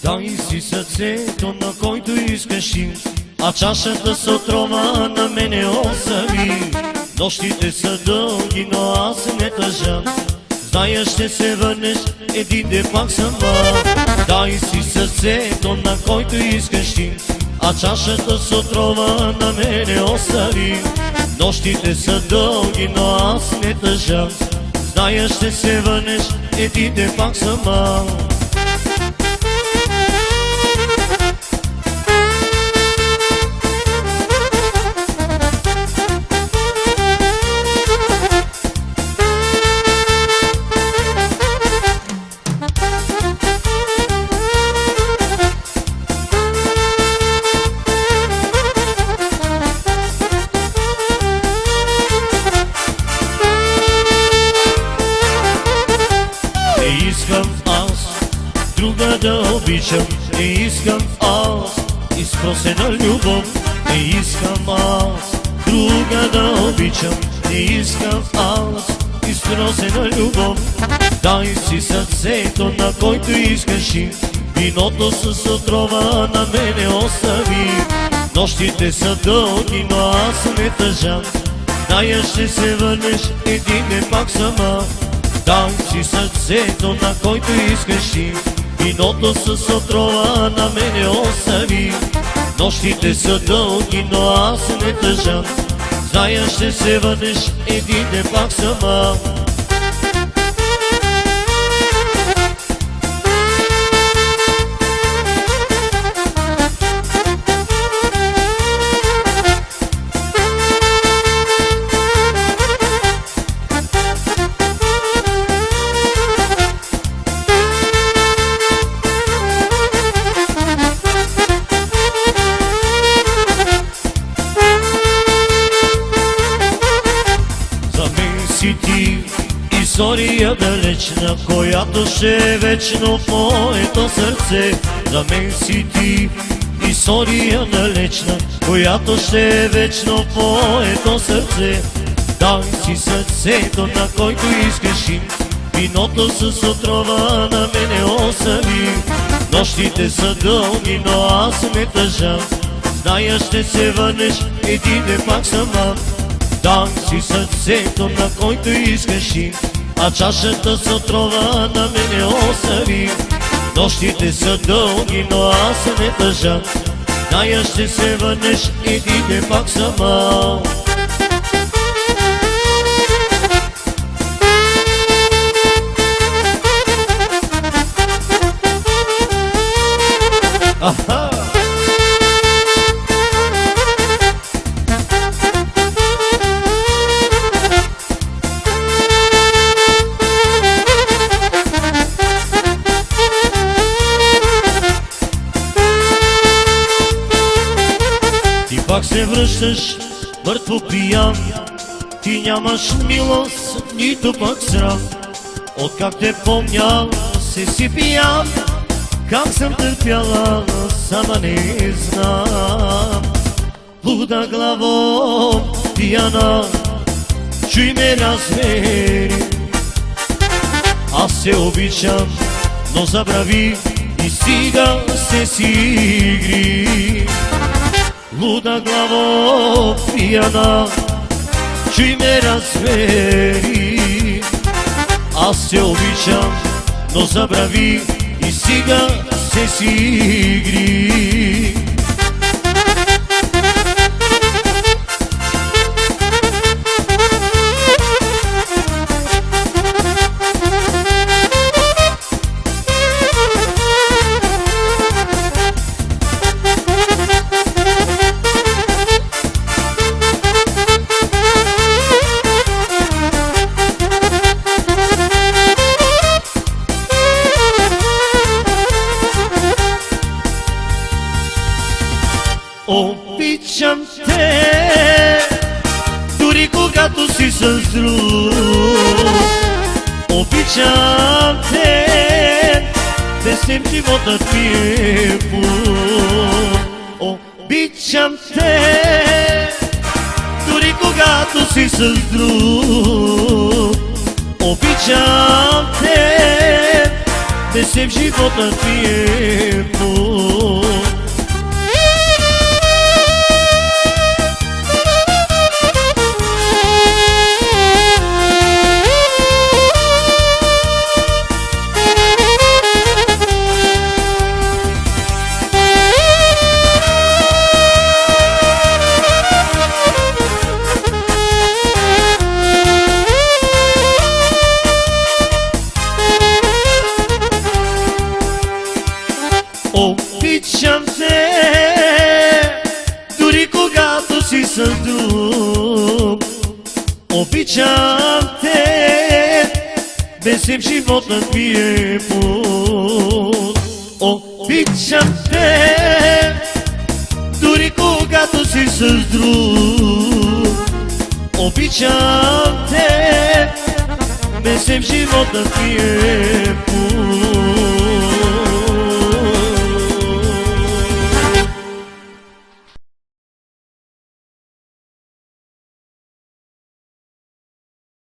Дай си сърцето, на който искаш ти, а чашата се отрова на мене остави. Нощите са дълги, но аз не тъжа. Зная, ще се върнеш един ден пак сама. Дай си сърцето, на който искаш ти, а чашата с отрова на мене остави. Нощите са дълги, но аз не тъжа. Зная, ще се върнеш един ден пак сама. Не искам аз изпросена любов, не искам аз друга да обичам, не искам аз изпросена любов. Дай си сърцето, на който искаш ти, виното с отрова на мене остави. Нощите са дълги, но аз не тъжа. Зная, ще се върнеш един ден пак сама. Дай си сърцето, на който искаш ти, виното с отрова на мене остави. Нощите са дълги, но аз не тъжа. Зная, ще се върнеш един ден пак сама. История далечна, която ще е вечно в моето сърце. За мен си ти. История далечна, която ще е вечно в моето сърце. Дай си сърцето, на който искаш ти, виното с отрова на мене остави. Нощите са дълги, но аз не тъжа. Зная, ще се върнеш един ден пак сама. Дай си сърцето, на който искаш ти, а чашата с отрова на мене остави. Нощите са дълги, но аз не тъжа. Зная, ще се върнеш един ден пак сама. Аха! Пак се връщаш мъртво пиян, ти нямаш милост, нито пък срам. Откак те помня, се си пиян, как съм търпяла, сама не знам. Луда главо, пияна, чуй ме разбери. Аз се обичам, но забрави и стига се си игри. Луда главо, пияна, чуй ме разбери. Аз се обичам, но забрави и стига се си игри. Обичам те, дори когато си с друг. Обичам те, без теб животът ми е пуст. Обичам те, дори когато си с друг. Обичам те, Besem života ti je put. Обичам те, дори когато си с друг. Обичам те, безем животът ми е пут. Обичам те, дори когато си с друг. Обичам те, безем животът ми е пут.